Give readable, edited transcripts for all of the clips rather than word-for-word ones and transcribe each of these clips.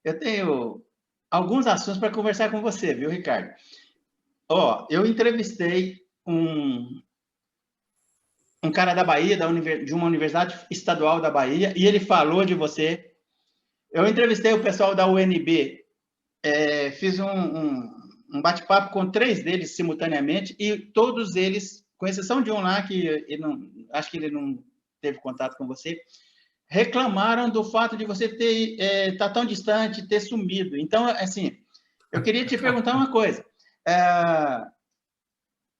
Eu tenho alguns assuntos para conversar com você, viu, Ricardo? Ó, eu entrevistei um cara da Bahia, de uma universidade estadual da Bahia, e ele falou de você. Eu entrevistei o pessoal da UNB, fiz um bate-papo com 3 deles simultaneamente, e todos eles, com exceção de um lá, que ele não, acho que ele não teve contato com você, reclamaram do fato de você ter tá tão distante, ter sumido. Então, assim, eu queria te perguntar uma coisa.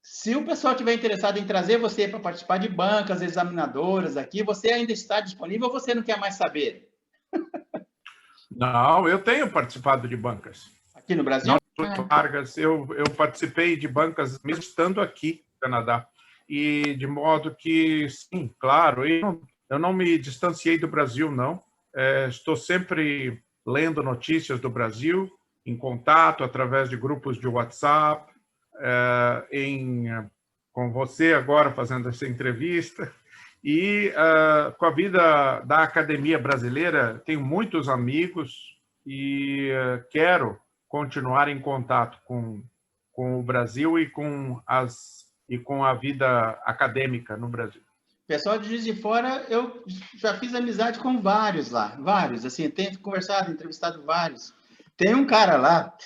Se o pessoal estiver interessado em trazer você para participar de bancas examinadoras aqui, você ainda está disponível ou você não quer mais saber? Não, eu tenho participado de bancas. Aqui no Brasil? Não, largas. Eu participei de bancas mesmo estando aqui no Canadá. E de modo que, sim, claro, eu não me distanciei do Brasil, não. Estou sempre lendo notícias do Brasil, em contato através de grupos de WhatsApp, com você agora fazendo essa entrevista. E com a vida da academia brasileira, tenho muitos amigos e quero continuar em contato com o Brasil e com a vida acadêmica no Brasil. Pessoal de Juiz de Fora, eu já fiz amizade com vários lá, vários, assim, tenho conversado, entrevistado vários. Tem um cara lá,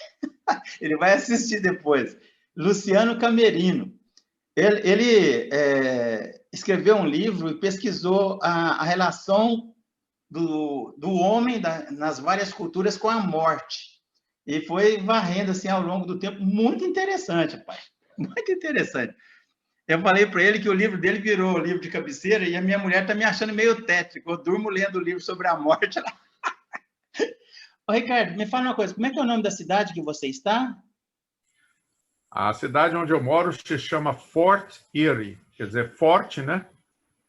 ele vai assistir depois, Luciano Camerino. Ele escreveu um livro e pesquisou a relação do homem nas várias culturas com a morte. E foi varrendo assim ao longo do tempo. Muito interessante, pai. Muito interessante. Eu falei para ele que o livro dele virou livro de cabeceira e a minha mulher está me achando meio tétrico. Eu durmo lendo o livro sobre a morte. Ô, Ricardo, me fala uma coisa. Como é que é o nome da cidade que você está? A cidade onde eu moro se chama Fort Erie. Quer dizer, forte, né?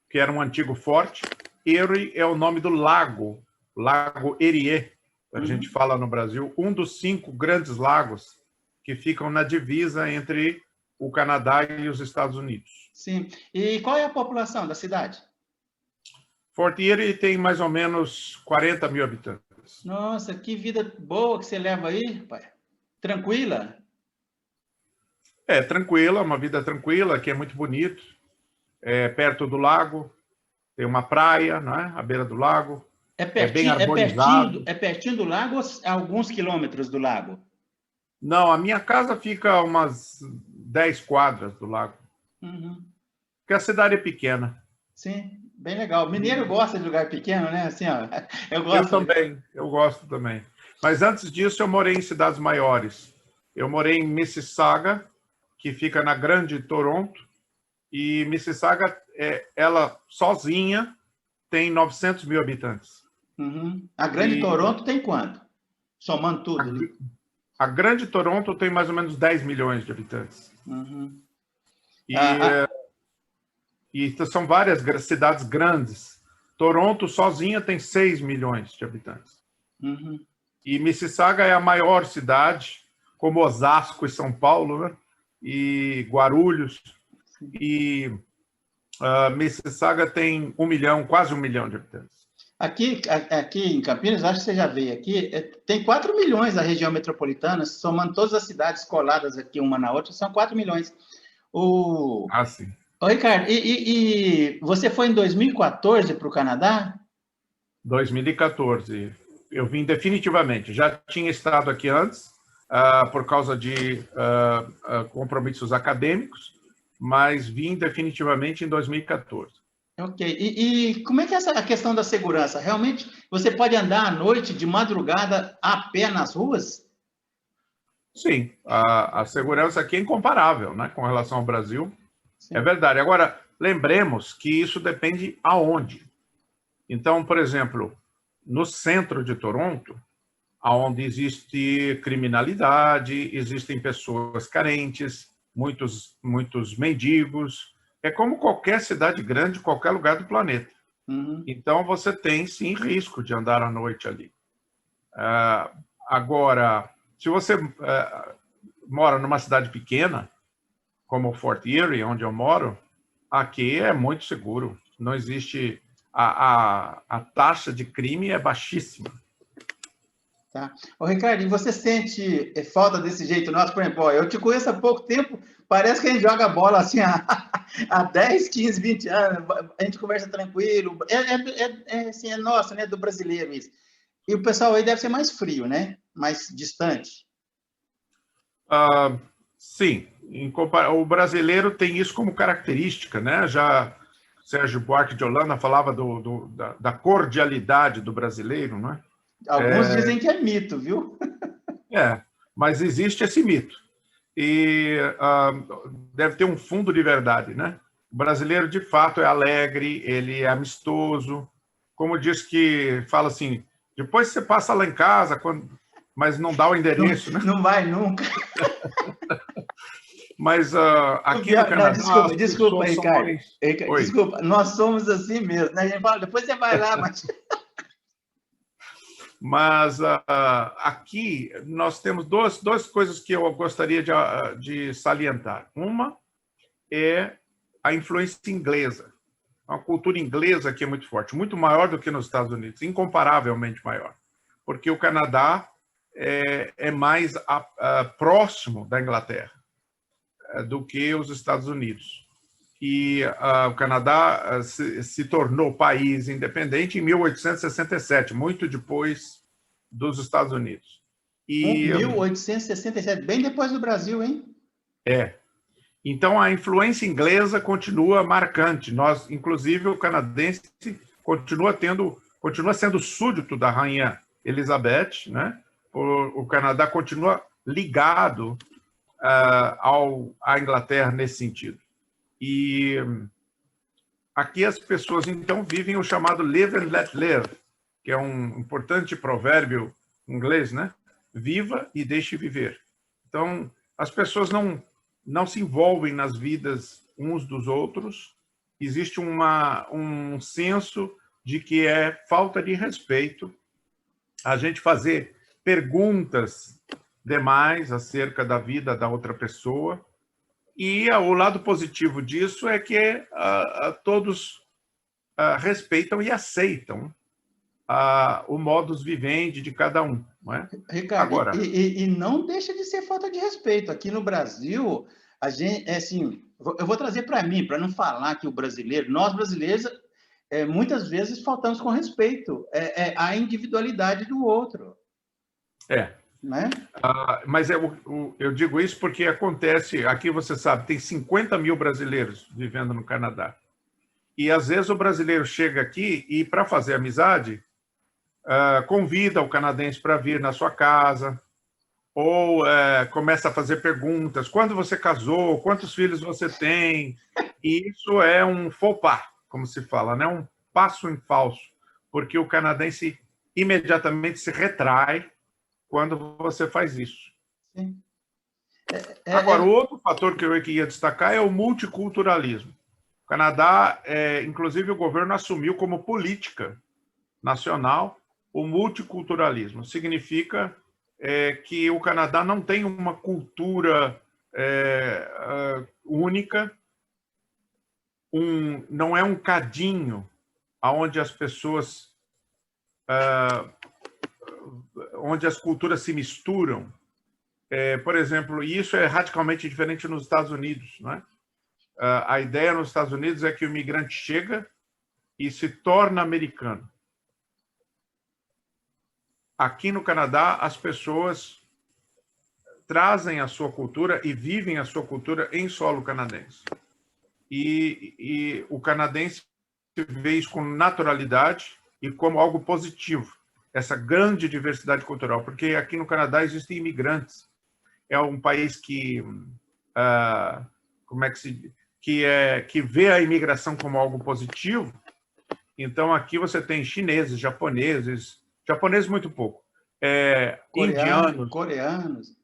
Que era um antigo forte. Erie é o nome do lago, Lago Erie, a gente fala no Brasil, um dos 5 grandes lagos que ficam na divisa entre o Canadá e os Estados Unidos. Sim. E qual é a população da cidade? Fort Erie tem mais ou menos 40 mil habitantes. Nossa, que vida boa que você leva aí, pai. Tranquila? Tranquila, uma vida tranquila, que é muito bonito. É perto do lago, tem uma praia, né, à beira do lago. Bem arborizado. É pertinho do lago ou a alguns quilômetros do lago? Não, a minha casa fica a umas 10 quadras do lago. Porque a cidade é pequena. Sim, bem legal. Mineiro gosta de lugar pequeno, né? Assim, ó, eu gosto também. Mas antes disso, eu morei em cidades maiores. Eu morei em Mississauga, que fica na Grande Toronto, e Mississauga, ela sozinha, tem 900 mil habitantes. A Grande Toronto tem quanto? Somando tudo. A Grande Toronto tem mais ou menos 10 milhões de habitantes. E são várias cidades grandes. Toronto sozinha tem 6 milhões de habitantes. E Mississauga é a maior cidade, como Osasco e São Paulo, né? E Guarulhos. E Mississauga tem 1 milhão, quase 1 milhão de habitantes. Aqui em Campinas, acho que você já veio aqui, tem 4 milhões a região metropolitana, somando todas as cidades coladas aqui uma na outra, são 4 milhões. Sim. Ô, Ricardo, e você foi em 2014 para o Canadá? 2014. Eu vim definitivamente. Já tinha estado aqui antes, por causa de compromissos acadêmicos, mas vim definitivamente em 2014. Ok. E como é que é a questão da segurança? Realmente, você pode andar à noite, de madrugada, a pé nas ruas? Sim, a segurança aqui é incomparável, né, com relação ao Brasil. Sim. É verdade. Agora, lembremos que isso depende aonde. Então, por exemplo, no centro de Toronto, onde existe criminalidade, existem pessoas carentes, muitos mendigos. É como qualquer cidade grande, qualquer lugar do planeta. Então, você tem, sim, risco de andar à noite ali. Agora, se você mora numa cidade pequena, como Fort Erie, onde eu moro, aqui é muito seguro. Não existe... A taxa de crime é baixíssima. Tá. Ô, Ricardo, e você sente falta desse jeito nosso? Por exemplo, ó, eu te conheço há pouco tempo, parece que a gente joga bola assim há 10, 15, 20 anos, a gente conversa tranquilo, assim, é nosso, né, do brasileiro isso. E o pessoal aí deve ser mais frio, né? Mais distante. Sim, o brasileiro tem isso como característica, né? Já Sérgio Buarque de Holanda falava da cordialidade do brasileiro, não é? Alguns dizem que é mito, viu? Mas existe esse mito. E deve ter um fundo de verdade, né? O brasileiro, de fato, é alegre, ele é amistoso. Como diz que, fala assim, depois você passa lá em casa, mas não dá o endereço, né? Não vai nunca. Mas aqui no Canadá... Desculpa, Ricardo. Mais... Desculpa, nós somos assim mesmo, né? A gente fala, depois você vai lá, mas... Mas aqui nós temos duas coisas que eu gostaria de salientar. Uma é a influência inglesa. A cultura inglesa aqui é muito forte, muito maior do que nos Estados Unidos, incomparavelmente maior. Porque o Canadá é mais próximo da Inglaterra do que os Estados Unidos. E o Canadá se tornou país independente em 1867, muito depois dos Estados Unidos. 1867, bem depois do Brasil, hein? Então, a influência inglesa continua marcante. Nós, inclusive, o canadense continua sendo súdito da rainha Elizabeth, né? O Canadá continua ligado à Inglaterra nesse sentido. E aqui as pessoas, então, vivem o chamado live and let live, que é um importante provérbio inglês, né? Viva e deixe viver. Então, as pessoas não se envolvem nas vidas uns dos outros. Existe um senso de que é falta de respeito a gente fazer perguntas demais acerca da vida da outra pessoa. E o lado positivo disso é que todos respeitam e aceitam o modus vivendi de cada um. Não é? Ricardo, agora, e não deixa de ser falta de respeito. Aqui no Brasil, a gente, assim, eu vou trazer para mim, para não falar que nós brasileiros, muitas vezes faltamos com respeito à individualidade do outro. Né? Mas eu digo isso porque acontece, aqui você sabe, tem 50 mil brasileiros vivendo no Canadá. E às vezes o brasileiro chega aqui e, para fazer amizade, convida o canadense para vir na sua casa, ou começa a fazer perguntas: quando você casou, quantos filhos você tem? E isso é um faux pas, como se fala, né? Um passo em falso, porque o canadense imediatamente se retrai quando você faz isso. Sim. Agora, o outro fator que eu ia destacar é o multiculturalismo. O Canadá, inclusive o governo assumiu como política nacional o multiculturalismo. Significa que o Canadá não tem uma cultura única, não é um cadinho onde as pessoas... onde as culturas se misturam. Por exemplo, isso é radicalmente diferente nos Estados Unidos. Não é? A ideia nos Estados Unidos é que o imigrante chega e se torna americano. Aqui no Canadá, as pessoas trazem a sua cultura e vivem a sua cultura em solo canadense. E o canadense vê isso com naturalidade e como algo positivo, essa grande diversidade cultural, porque aqui no Canadá existem imigrantes. É um país que que vê a imigração como algo positivo. Então aqui você tem chineses, japoneses muito pouco, indianos, coreanos,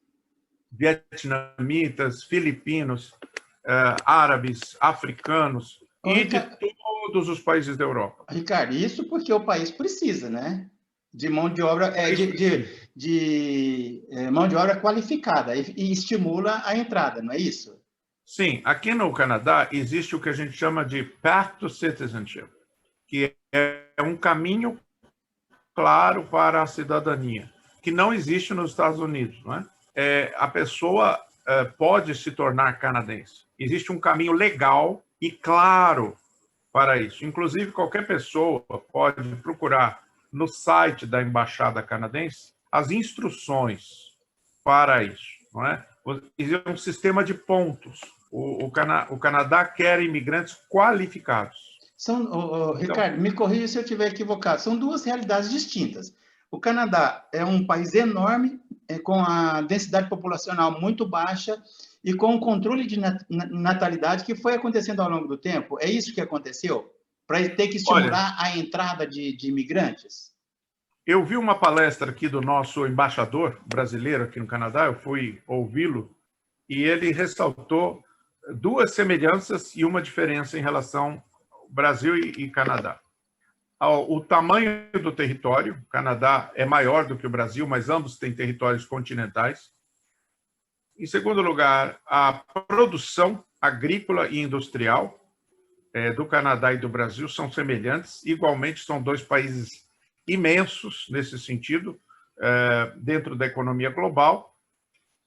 vietnamitas, filipinos, árabes, africanos e de todos os países da Europa. Ricardo, isso porque o país precisa, né? De mão de obra, mão de obra qualificada e estimula a entrada, não é isso? Sim, aqui no Canadá existe o que a gente chama de Path to Citizenship, que é um caminho claro para a cidadania. que não existe nos Estados Unidos, não é? A pessoa pode se tornar canadense. Existe um caminho legal e claro para isso. Inclusive, qualquer pessoa pode procurar no site da Embaixada Canadense as instruções para isso, não é? Existe um sistema de pontos. O Canadá quer imigrantes qualificados. Ricardo, me corrija se eu estiver equivocado. São duas realidades distintas. O Canadá é um país enorme, com a densidade populacional muito baixa e com o controle de natalidade que foi acontecendo ao longo do tempo. É isso que aconteceu? Para ter que estimular a entrada de imigrantes? Eu vi uma palestra aqui do nosso embaixador brasileiro aqui no Canadá, eu fui ouvi-lo, e ele ressaltou duas semelhanças e uma diferença em relação ao Brasil e Canadá. O tamanho do território, o Canadá é maior do que o Brasil, mas ambos têm territórios continentais. Em segundo lugar, a produção agrícola e industrial do Canadá e do Brasil são semelhantes, igualmente são dois países imensos nesse sentido, dentro da economia global,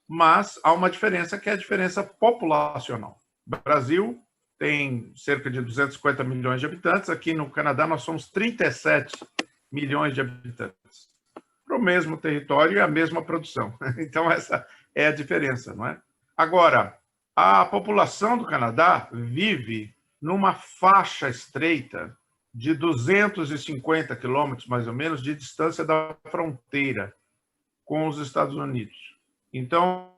mas há uma diferença que é a diferença populacional. O Brasil tem cerca de 250 milhões de habitantes, aqui no Canadá nós somos 37 milhões de habitantes. Para o mesmo território e a mesma produção. Então, essa é a diferença, não é? Agora, a população do Canadá vive numa faixa estreita de 250 quilômetros, mais ou menos, de distância da fronteira com os Estados Unidos. Então,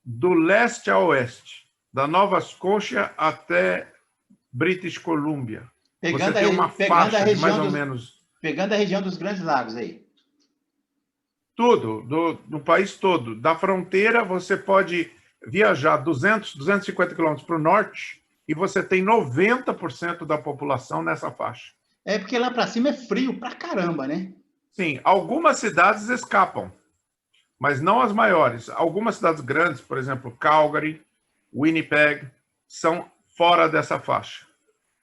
do leste a oeste, da Nova Escócia até British Columbia, você tem uma faixa de mais ou menos... Pegando a região dos Grandes Lagos aí. Tudo, do país todo. Da fronteira, você pode viajar 200, 250 quilômetros para o norte e você tem 90% da população nessa faixa. É porque lá para cima é frio pra caramba, né? Sim, algumas cidades escapam, mas não as maiores. Algumas cidades grandes, por exemplo, Calgary, Winnipeg, são fora dessa faixa.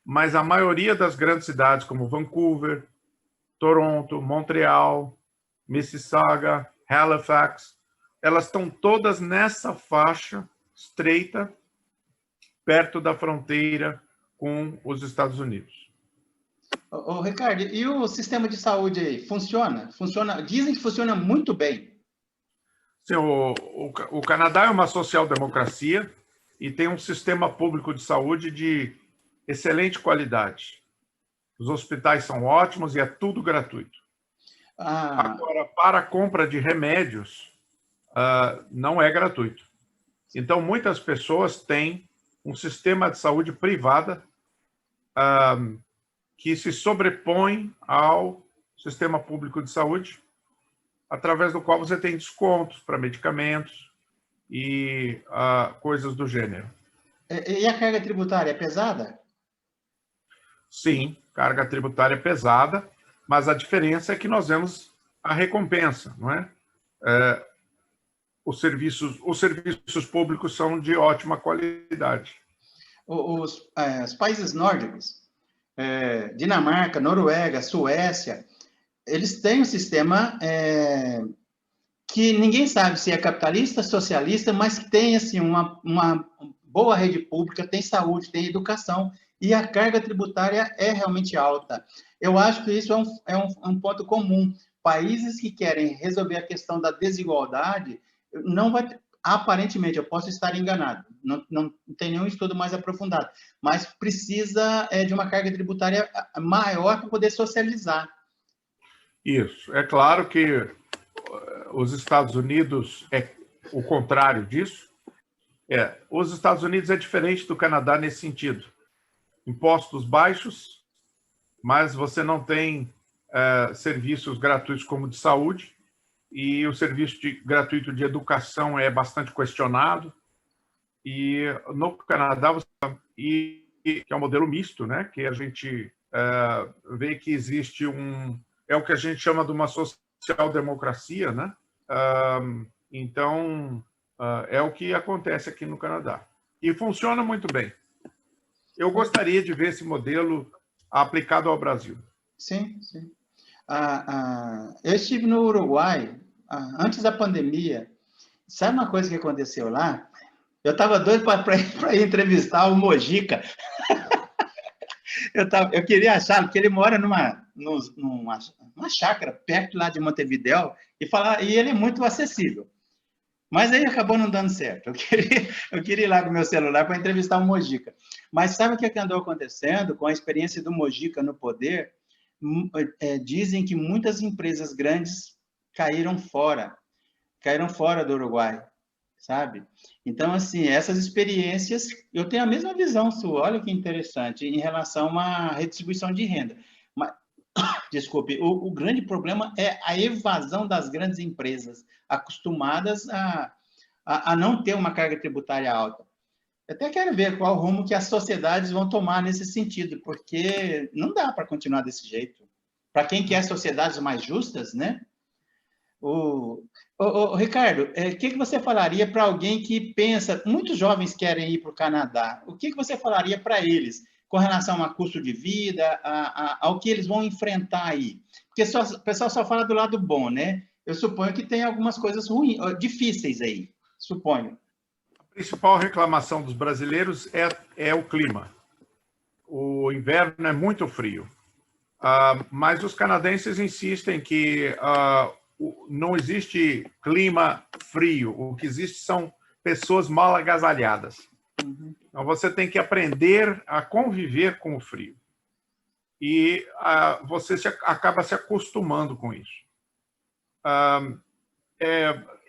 Mas a maioria das grandes cidades, como Vancouver, Toronto, Montreal, Mississauga, Halifax, elas estão todas nessa faixa estreita, perto da fronteira com os Estados Unidos. Ricardo, e o sistema de saúde aí, funciona? Dizem que funciona muito bem. Sim, o Canadá é uma social-democracia e tem um sistema público de saúde de excelente qualidade. Os hospitais são ótimos e é tudo gratuito. Agora, para a compra de remédios, não é gratuito. Então, muitas pessoas têm um sistema de saúde privada que se sobrepõe ao sistema público de saúde, através do qual você tem descontos para medicamentos e coisas do gênero. E a carga tributária é pesada? Sim, carga tributária é pesada, mas a diferença é que nós vemos a recompensa, não é? Os serviços públicos são de ótima qualidade. Os países nórdicos, Dinamarca, Noruega, Suécia, eles têm um sistema que ninguém sabe se é capitalista, socialista, mas que tem assim, uma boa rede pública, tem saúde, tem educação, e a carga tributária é realmente alta. Eu acho que isso é um ponto comum. Países que querem resolver a questão da desigualdade, não vai... Aparentemente, eu posso estar enganado, não tem nenhum estudo mais aprofundado, mas precisa de uma carga tributária maior para poder socializar. Isso. É claro que os Estados Unidos é o contrário disso. Os Estados Unidos é diferente do Canadá nesse sentido. Impostos baixos, mas você não tem serviços gratuitos como de saúde, e o serviço gratuito de educação é bastante questionado. E no Canadá, que é um modelo misto, né? Que a gente vê que existe é o que a gente chama de uma social-democracia, né? Então, é o que acontece aqui no Canadá. E funciona muito bem. Eu gostaria de ver esse modelo aplicado ao Brasil. Sim, sim. Eu estive no Uruguai antes da pandemia. Sabe uma coisa que aconteceu lá? Eu estava doido para ir entrevistar o Mojica. Eu queria achar, porque ele mora numa chácara perto lá de Montevidéu, e ele é muito acessível. Mas aí acabou não dando certo. Eu queria ir lá com o meu celular para entrevistar o Mojica. Mas sabe o que andou acontecendo com a experiência do Mojica no poder? Dizem que muitas empresas grandes caíram fora do Uruguai, sabe? Então, assim, essas experiências, eu tenho a mesma visão sua, olha que interessante, em relação à redistribuição de renda. Mas, desculpe, o grande problema é a evasão das grandes empresas, acostumadas a não ter uma carga tributária alta. Eu até quero ver qual rumo que as sociedades vão tomar nesse sentido, porque não dá para continuar desse jeito. Para quem quer sociedades mais justas, né? Ricardo, o que você falaria para alguém que pensa, muitos jovens querem ir para o Canadá, o que você falaria para eles com relação a custo de vida, ao que eles vão enfrentar aí? Porque o pessoal só fala do lado bom, né? Eu suponho que tem algumas coisas ruins, difíceis aí, suponho. A principal reclamação dos brasileiros é o clima. O inverno é muito frio. Mas os canadenses insistem que não existe clima frio. O que existe são pessoas mal agasalhadas. Uhum. Então, você tem que aprender a conviver com o frio. E você acaba se acostumando com isso.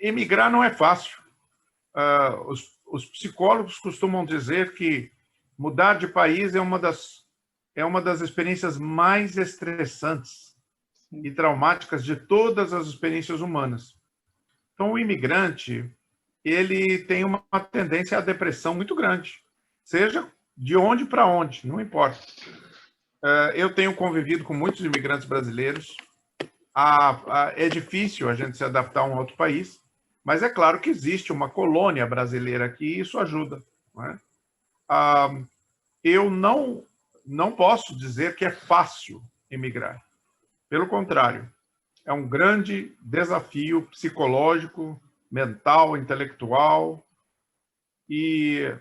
Emigrar não é fácil. Os psicólogos costumam dizer que mudar de país é uma das experiências mais estressantes e traumáticas de todas as experiências humanas. Então, o imigrante, ele tem uma tendência à depressão muito grande, seja de onde para onde, não importa. Eu tenho convivido com muitos imigrantes brasileiros. É difícil a gente se adaptar a um outro país, mas é claro que existe uma colônia brasileira aqui e isso ajuda, não é? Eu não posso dizer que é fácil emigrar. Pelo contrário, é um grande desafio psicológico, mental, intelectual. E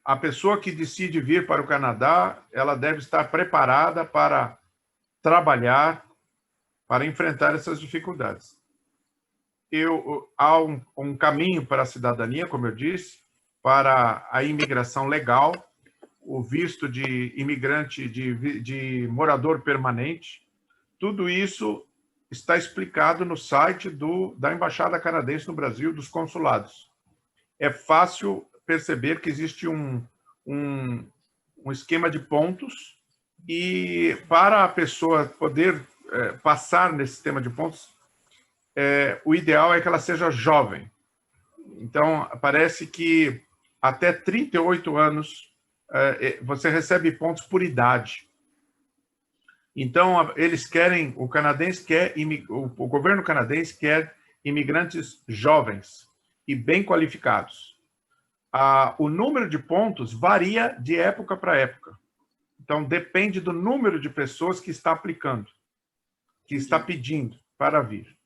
a pessoa que decide vir para o Canadá, ela deve estar preparada para trabalhar, para enfrentar essas dificuldades. Há um caminho para a cidadania, como eu disse, para a imigração legal, o visto de imigrante, de morador permanente. Tudo isso está explicado no site da Embaixada Canadense no Brasil, dos consulados. É fácil perceber que existe um esquema de pontos e para a pessoa poder passar nesse sistema de pontos, o ideal é que ela seja jovem. Então, parece que até 38 anos você recebe pontos por idade. Então, eles querem, o governo canadense quer imigrantes jovens e bem qualificados. O número de pontos varia de época para época. Então, depende do número de pessoas que está aplicando, que está pedindo para vir.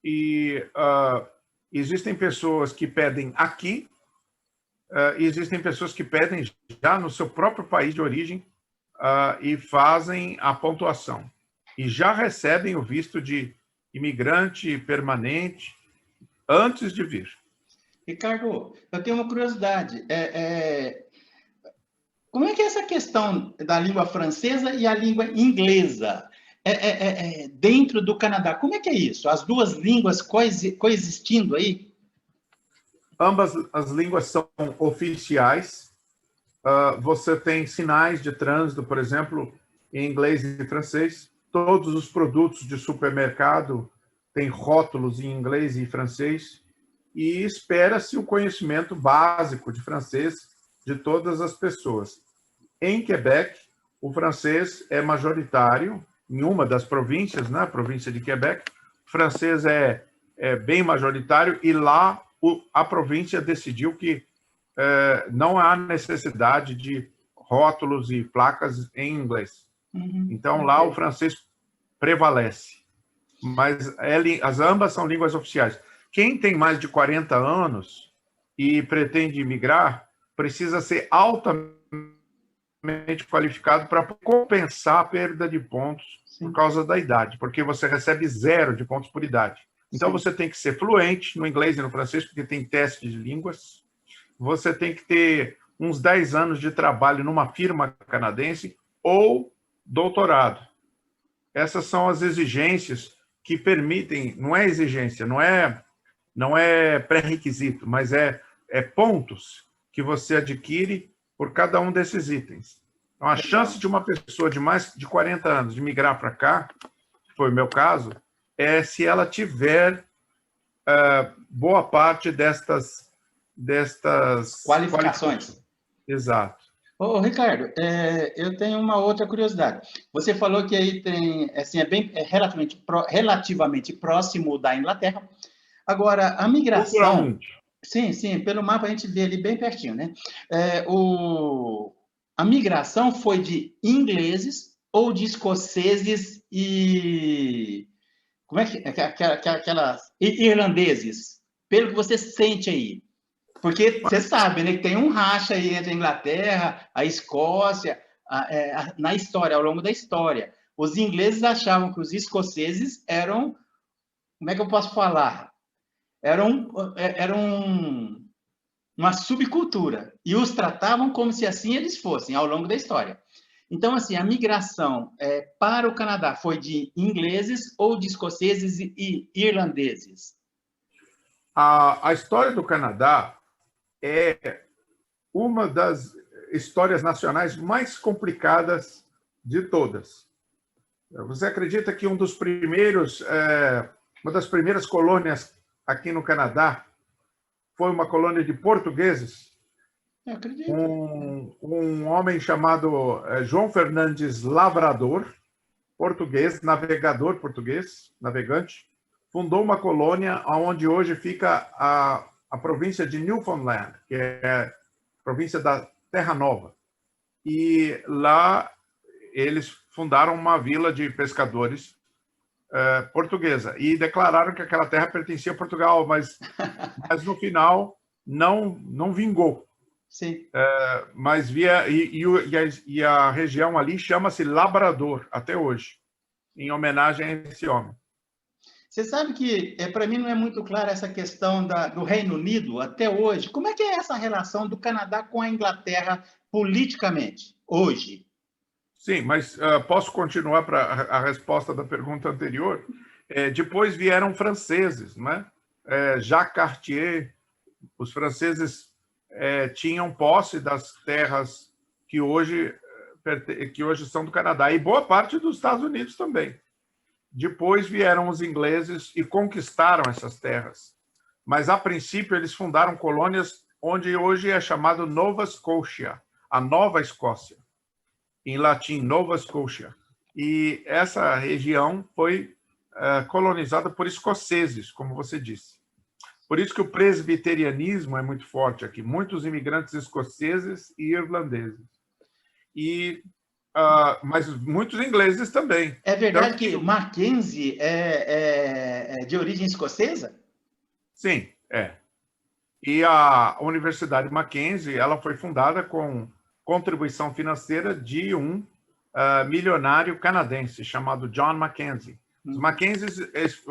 E existem pessoas que pedem aqui, e existem pessoas que pedem já no seu próprio país de origem e fazem a pontuação. E já recebem o visto de imigrante permanente antes de vir. Ricardo, eu tenho uma curiosidade. Como é que é essa questão da língua francesa e a língua inglesa dentro do Canadá? Como é que é isso? As duas línguas coexistindo aí? Ambas as línguas são oficiais. Você tem sinais de trânsito, por exemplo, em inglês e francês. Todos os produtos de supermercado têm rótulos em inglês e francês. E espera-se o conhecimento básico de francês de todas as pessoas. Em Quebec, o francês é majoritário. Em uma das províncias, na província de Quebec, o francês é bem majoritário e lá a província decidiu que não há necessidade de rótulos e placas em inglês. Então, lá o francês prevalece. Mas ambas são línguas oficiais. Quem tem mais de 40 anos e pretende migrar, precisa ser altamente qualificado para compensar a perda de pontos por causa da idade, porque você recebe 0 de pontos por idade. Então, você tem que ser fluente no inglês e no francês, porque tem teste de línguas. Você tem que ter uns 10 anos de trabalho numa firma canadense ou doutorado. Essas são as exigências que permitem, não é exigência, não é pré-requisito, mas é pontos que você adquire por cada um desses itens. Então, a chance de uma pessoa de mais de 40 anos de migrar para cá, que foi o meu caso, é se ela tiver boa parte destas qualificações. Exato. Ô, Ricardo, eu tenho uma outra curiosidade. Você falou que aí tem, assim, relativamente próximo da Inglaterra. Agora, a migração... Sim, pelo mapa a gente vê ali bem pertinho, né? A migração foi de ingleses ou de escoceses e... Como é que... Aquelas... irlandeses? Pelo que você sente aí. Porque você sabe, né, que tem um racha aí entre a Inglaterra, a Escócia, na história, ao longo da história. Os ingleses achavam que os escoceses eram, como é que eu posso falar? Eram uma subcultura. E os tratavam como se assim eles fossem, ao longo da história. Então, assim, a migração para o Canadá foi de ingleses ou de escoceses e irlandeses? A história do Canadá é uma das histórias nacionais mais complicadas de todas. Você acredita que uma das primeiras colônias aqui no Canadá foi uma colônia de portugueses? Eu acredito. Um homem chamado João Fernandes Lavrador, português, navegador português, navegante, fundou uma colônia onde hoje fica a província de Newfoundland, que é a província da Terra Nova. E lá eles fundaram uma vila de pescadores portuguesa e declararam que aquela terra pertencia a Portugal, mas no final não vingou. Sim. Mas e a região ali chama-se Labrador até hoje, em homenagem a esse homem. Você sabe que, para mim, não é muito clara essa questão do Reino Unido até hoje. Como é que é essa relação do Canadá com a Inglaterra politicamente, hoje? Sim, mas posso continuar para a resposta da pergunta anterior? Depois vieram franceses, né? Jacques Cartier. Os franceses tinham posse das terras que hoje são do Canadá, e boa parte dos Estados Unidos também. Depois vieram os ingleses e conquistaram essas terras. Mas, a princípio, eles fundaram colônias onde hoje é chamado Nova Scotia, a Nova Escócia. Em latim, Nova Scotia. E essa região foi colonizada por escoceses, como você disse. Por isso que o presbiterianismo é muito forte aqui. Muitos imigrantes escoceses e irlandeses. Mas muitos ingleses também. É verdade que Mackenzie é de origem escocesa? Sim, é. E a Universidade Mackenzie ela foi fundada com contribuição financeira de um milionário canadense chamado John Mackenzie. Os Mackenzies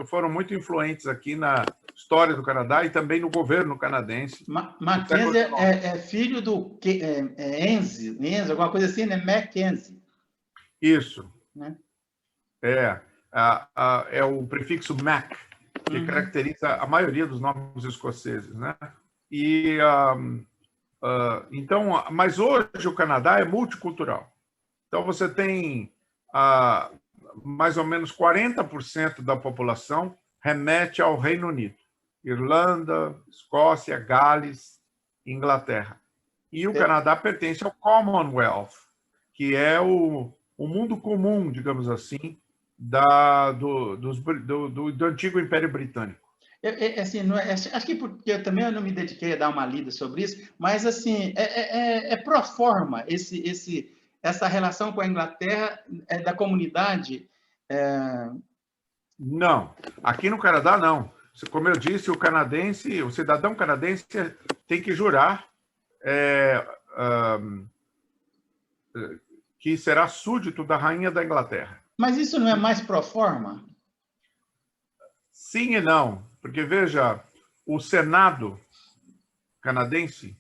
foram muito influentes aqui na história do Canadá e também no governo canadense. Mackenzie é filho do Enzi, alguma coisa assim, né? Mackenzie. Isso. Né? É o prefixo Mac, que caracteriza a maioria dos nomes escoceses, né? Então, mas hoje o Canadá é multicultural. Então, você tem mais ou menos 40% da população remete ao Reino Unido. Irlanda, Escócia, Gales, Inglaterra. E o Canadá pertence ao Commonwealth, que é o mundo comum, digamos assim, do antigo Império Britânico. Assim, acho que porque eu também não me dediquei a dar uma lida sobre isso, mas assim, pro forma essa relação com a Inglaterra da comunidade Não. Aqui no Canadá, não. Como eu disse, o cidadão canadense tem que jurar que será súdito da rainha da Inglaterra. Mas isso não é mais pro forma? Sim e não. Porque, veja, o Senado canadense,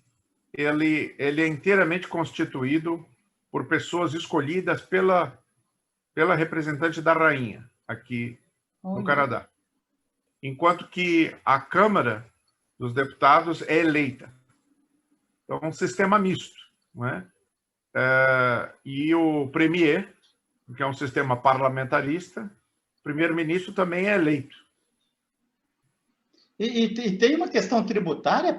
ele é inteiramente constituído por pessoas escolhidas pela representante da rainha aqui no Canadá. Enquanto que a Câmara dos Deputados é eleita. Então, é um sistema misto, não é? E o Premier, que é um sistema parlamentarista, o primeiro-ministro também é eleito. E tem uma questão tributária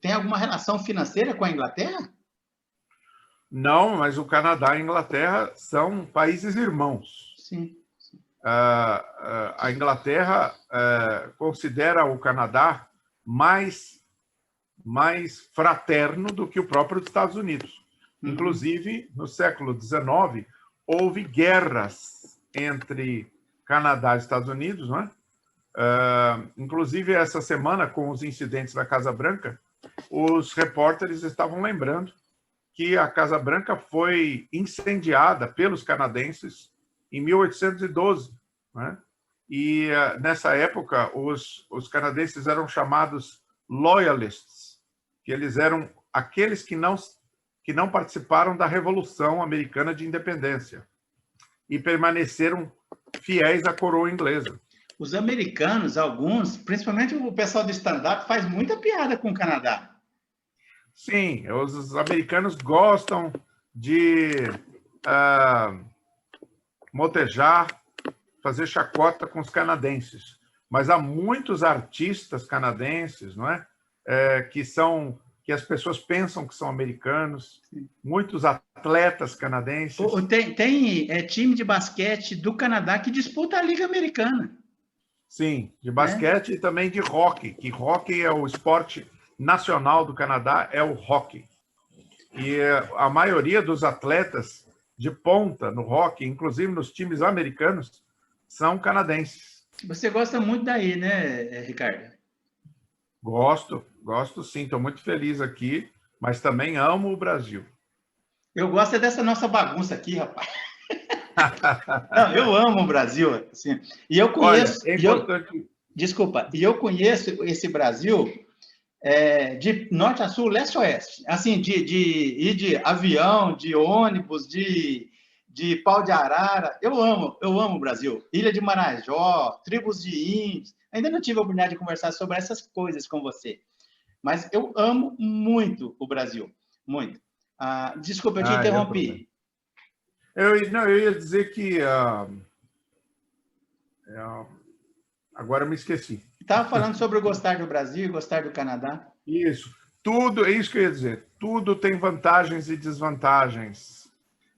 tem alguma relação financeira com a Inglaterra? Não, mas o Canadá e a Inglaterra são países irmãos. Sim. A Inglaterra considera o Canadá mais fraterno do que o próprio Estados Unidos. Uhum. Inclusive, no século XIX, houve guerras entre Canadá e Estados Unidos, não é? Inclusive, essa semana, com os incidentes da Casa Branca, os repórteres estavam lembrando que a Casa Branca foi incendiada pelos canadenses em 1812, né? E nessa época os canadenses eram chamados loyalists, que eles eram aqueles que não participaram da Revolução Americana de Independência e permaneceram fiéis à coroa inglesa. Os americanos, alguns, principalmente o pessoal do stand-up, faz muita piada com o Canadá. Sim, os americanos gostam de motejar, fazer chacota com os canadenses. Mas há muitos artistas canadenses, não é? Que as pessoas pensam que são americanos, muitos atletas canadenses. Tem time de basquete do Canadá que disputa a Liga Americana. Sim, de basquete e também de hóquei, que hóquei é o esporte nacional do Canadá, é o hóquei. E a maioria dos atletas de ponta no hóquei, inclusive nos times americanos, são canadenses. Você gosta muito daí, né, Ricardo? Gosto sim, estou muito feliz aqui, mas também amo o Brasil. Eu gosto dessa nossa bagunça aqui, rapaz. Não, eu amo o Brasil, assim. E eu conheço. Olha, é importante. Desculpa, e eu conheço esse Brasil de norte a sul, leste a oeste. Assim, de ir de avião, de ônibus, de pau de arara. Eu amo o Brasil. Ilha de Marajó, tribos de índios. Ainda não tive a oportunidade de conversar sobre essas coisas com você. Mas eu amo muito o Brasil. Muito. Desculpa, eu te interrompi. Eu ia dizer que... agora eu me esqueci. Estava falando sobre gostar do Brasil e gostar do Canadá. Isso. Tudo, é isso que eu ia dizer. Tudo tem vantagens e desvantagens.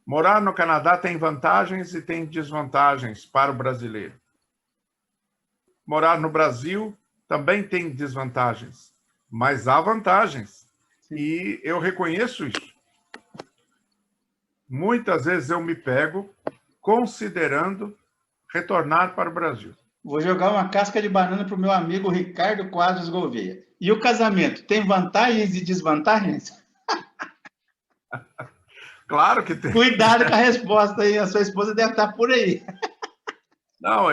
Morar no Canadá tem vantagens e tem desvantagens para o brasileiro. Morar no Brasil também tem desvantagens, mas há vantagens. Sim. E eu reconheço isso. Muitas vezes eu me pego considerando retornar para o Brasil. Vou jogar uma casca de banana para o meu amigo Ricardo Quadros Gouveia. E o casamento, tem vantagens e desvantagens? Claro que tem. Cuidado com a resposta aí, a sua esposa deve estar por aí. Não,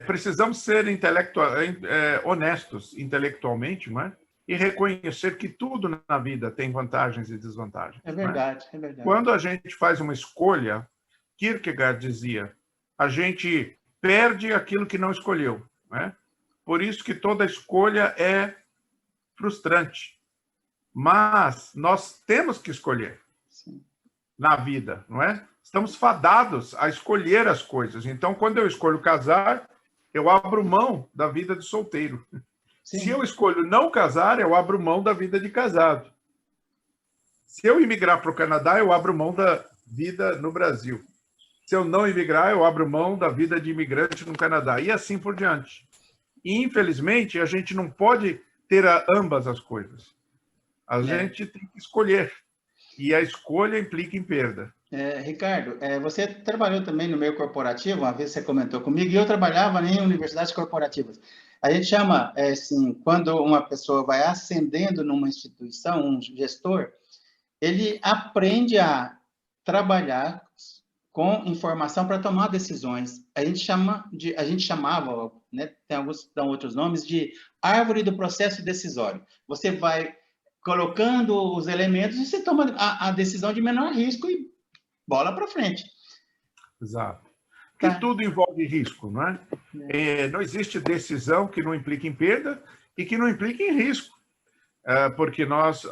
precisamos ser honestos intelectualmente, não é? E reconhecer que tudo na vida tem vantagens e desvantagens. É verdade, é verdade. Quando a gente faz uma escolha, Kierkegaard dizia, a gente perde aquilo que não escolheu, né? Por isso que toda escolha é frustrante. Mas nós temos que escolher. Sim. Na vida, não é? Estamos fadados a escolher as coisas. Então, quando eu escolho casar, eu abro mão da vida de solteiro. Sim. Se eu escolho não casar, eu abro mão da vida de casado. Se eu imigrar para o Canadá, eu abro mão da vida no Brasil. Se eu não imigrar, eu abro mão da vida de imigrante no Canadá. E assim por diante. E, infelizmente, a gente não pode ter ambas as coisas. A gente tem que escolher. E a escolha implica em perda. Ricardo, você trabalhou também no meio corporativo, uma vez você comentou comigo, e eu trabalhava em universidades corporativas. A gente chama, assim, quando uma pessoa vai ascendendo numa instituição, um gestor, ele aprende a trabalhar com informação para tomar decisões. A gente chamava, né, tem alguns dão outros nomes, de árvore do processo decisório. Você vai colocando os elementos e você toma a decisão de menor risco e bola para frente. Exato. Que Tá. tudo envolve risco, não é? Não existe decisão que não implique em perda e que não implique em risco, porque nós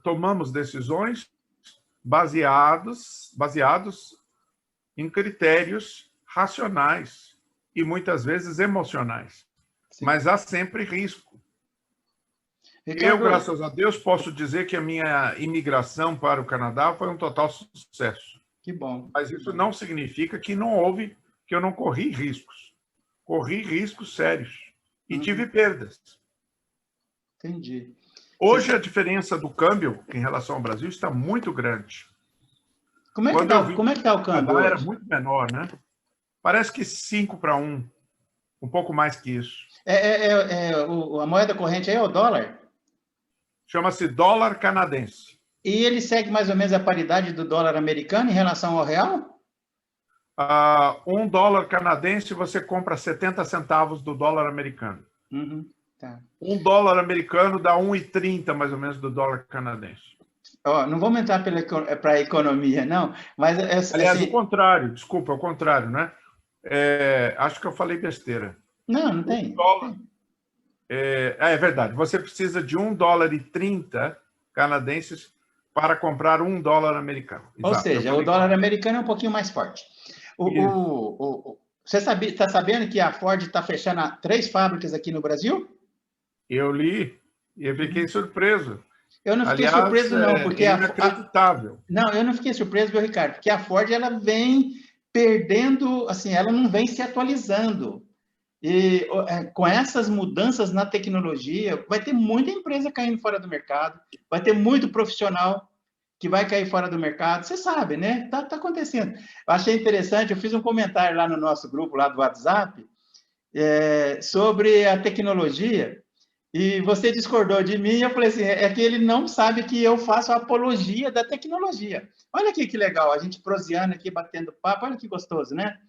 tomamos decisões baseados em critérios racionais e muitas vezes emocionais. Sim. Mas há sempre risco. Ricardo, eu, graças a Deus, posso dizer que a minha imigração para o Canadá foi um total sucesso. Que bom. Mas isso não significa que eu não corri riscos. Corri riscos sérios e tive perdas. Entendi. Hoje a diferença do câmbio em relação ao Brasil está muito grande. Como é que está o câmbio hoje? Era muito menor, né? Parece que 5-1, um pouco mais que isso. A moeda corrente aí é o dólar? Chama-se dólar canadense. E ele segue mais ou menos a paridade do dólar americano em relação ao real? $1 canadense você compra 70 centavos do dólar americano. Uhum, tá. $1 americano dá 1,30 mais ou menos do dólar canadense. Não vamos entrar para a economia, não, mas... Aliás, assim, o contrário, desculpa, é o contrário, né? Acho que eu falei besteira. Não tem. É verdade, você precisa de $1,30 canadenses para comprar $1 americano. Exato. Ou seja, o dólar americano é um pouquinho mais forte. Você está sabendo que a Ford está fechando 3 fábricas aqui no Brasil? Eu li e eu fiquei surpreso. Eu não fiquei surpreso, não, porque é inacreditável. Não, eu não fiquei surpreso, meu Ricardo, porque a Ford ela vem perdendo, assim, ela não vem se atualizando. E com essas mudanças na tecnologia, vai ter muita empresa caindo fora do mercado, vai ter muito profissional que vai cair fora do mercado. Você sabe, né? Tá acontecendo. Eu achei interessante, eu fiz um comentário lá no nosso grupo, lá do WhatsApp, sobre a tecnologia, e você discordou de mim, e eu falei assim, é que ele não sabe que eu faço apologia da tecnologia. Olha aqui que legal, a gente proseando aqui, batendo papo, olha que gostoso, né?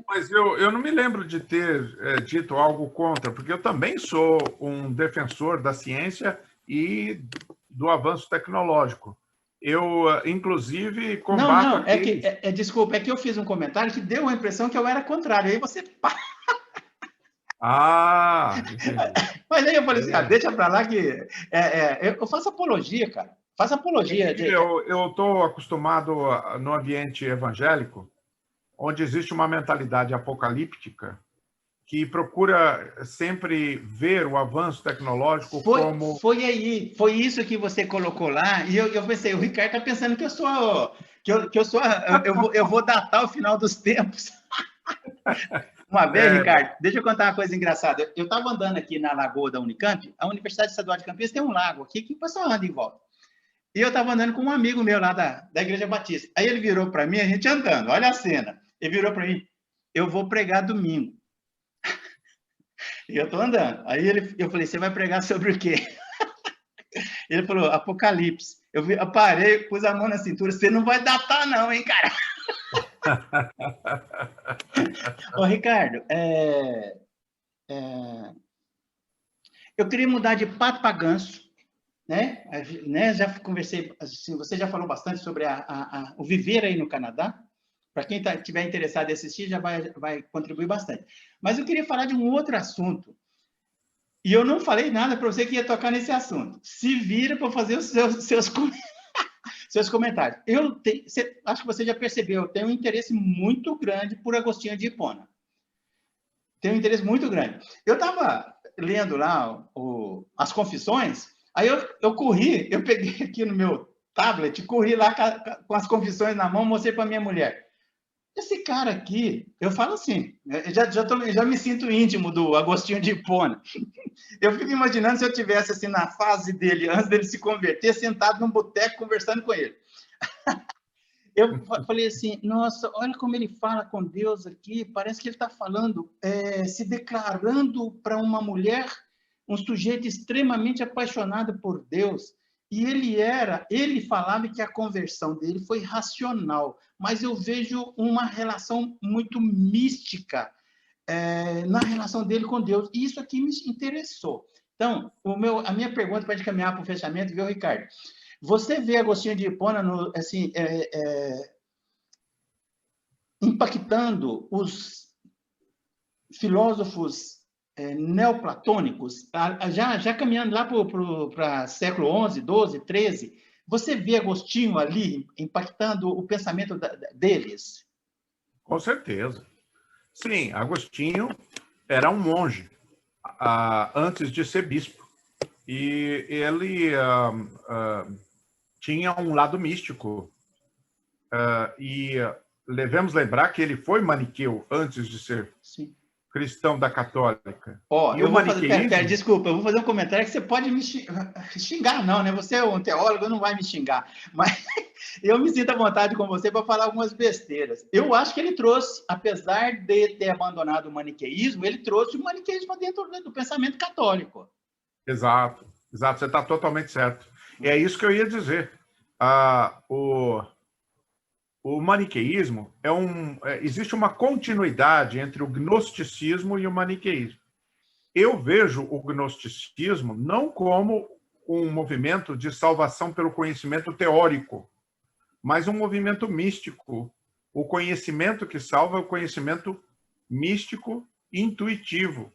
Mas eu não me lembro de ter dito algo contra, porque eu também sou um defensor da ciência e do avanço tecnológico. Eu, inclusive, combato... Não, desculpa, é que eu fiz um comentário que deu a impressão que eu era contrário, aí você... entendi. Mas aí eu falei assim, deixa pra lá que... eu faço apologia, cara. Faço apologia. Eu estou acostumado no ambiente evangélico, onde existe uma mentalidade apocalíptica que procura sempre ver o avanço tecnológico como... Foi isso que você colocou lá, e eu pensei, o Ricardo está pensando que eu vou datar o final dos tempos. Uma vez, Ricardo, deixa eu contar uma coisa engraçada. Eu estava andando aqui na lagoa da Unicamp, a Universidade Estadual de Campinas tem um lago aqui que o pessoal anda em volta. E eu estava andando com um amigo meu lá da Igreja Batista. Aí ele virou para mim, a gente andando, olha a cena. Ele virou para mim, eu vou pregar domingo. E eu estou andando. Aí eu falei, você vai pregar sobre o quê? Ele falou, Apocalipse. Eu parei, pus a mão na cintura, você não vai datar não, hein, cara? Ô, Ricardo, eu queria mudar de pato para ganso, né? Já conversei, assim, você já falou bastante sobre o viver aí no Canadá. Para quem estiver interessado em assistir, já vai contribuir bastante. Mas eu queria falar de um outro assunto. E eu não falei nada para você que ia tocar nesse assunto. Se vira para fazer os seus comentários. Acho que você já percebeu, eu tenho um interesse muito grande por Agostinho de Hipona. Tenho um interesse muito grande. Eu estava lendo lá as confissões, aí eu corri, eu peguei aqui no meu tablet, corri lá com as confissões na mão, mostrei para minha mulher. Esse cara aqui, eu falo assim, já me sinto íntimo do Agostinho de Hipona. Eu fico imaginando se eu tivesse assim na fase dele, antes dele se converter, sentado num boteco conversando com ele. Eu falei assim, nossa, olha como ele fala com Deus aqui, parece que ele está falando, se declarando para uma mulher, um sujeito extremamente apaixonado por Deus. E ele falava que a conversão dele foi racional, mas eu vejo uma relação muito mística na relação dele com Deus. E isso aqui me interessou. Então, a minha pergunta para a gente caminhar para o fechamento, viu, Ricardo? Você vê Agostinho de Hipona assim, impactando os filósofos neoplatônicos, já caminhando lá para século XI, XII, XIII, você vê Agostinho ali impactando o pensamento deles? Com certeza. Sim, Agostinho era um monge antes de ser bispo. E ele tinha um lado místico. E devemos lembrar que ele foi maniqueu antes de ser cristão da católica. Eu vou fazer... desculpa, eu vou fazer um comentário que você pode me xingar, não, né? Você é um teólogo, não vai me xingar. Mas eu me sinto à vontade com você para falar algumas besteiras. Eu acho que ele trouxe, apesar de ter abandonado o maniqueísmo, ele trouxe o maniqueísmo dentro do pensamento católico. Exato, exato, você está totalmente certo. E é isso que eu ia dizer. O maniqueísmo existe uma continuidade entre o gnosticismo e o maniqueísmo. Eu vejo o gnosticismo não como um movimento de salvação pelo conhecimento teórico, mas um movimento místico. O conhecimento que salva é o conhecimento místico e intuitivo.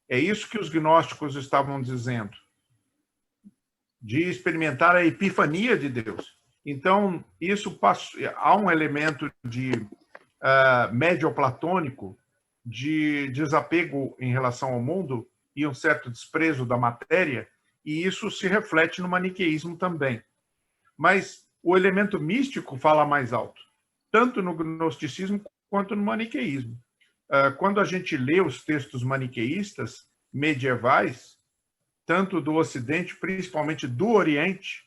É isso que os gnósticos estavam dizendo, de experimentar a epifania de Deus. Então, há um elemento de médio-platônico, de desapego em relação ao mundo e um certo desprezo da matéria, e isso se reflete no maniqueísmo também. Mas o elemento místico fala mais alto, tanto no gnosticismo quanto no maniqueísmo. Quando a gente lê os textos maniqueístas medievais, tanto do Ocidente, principalmente do Oriente,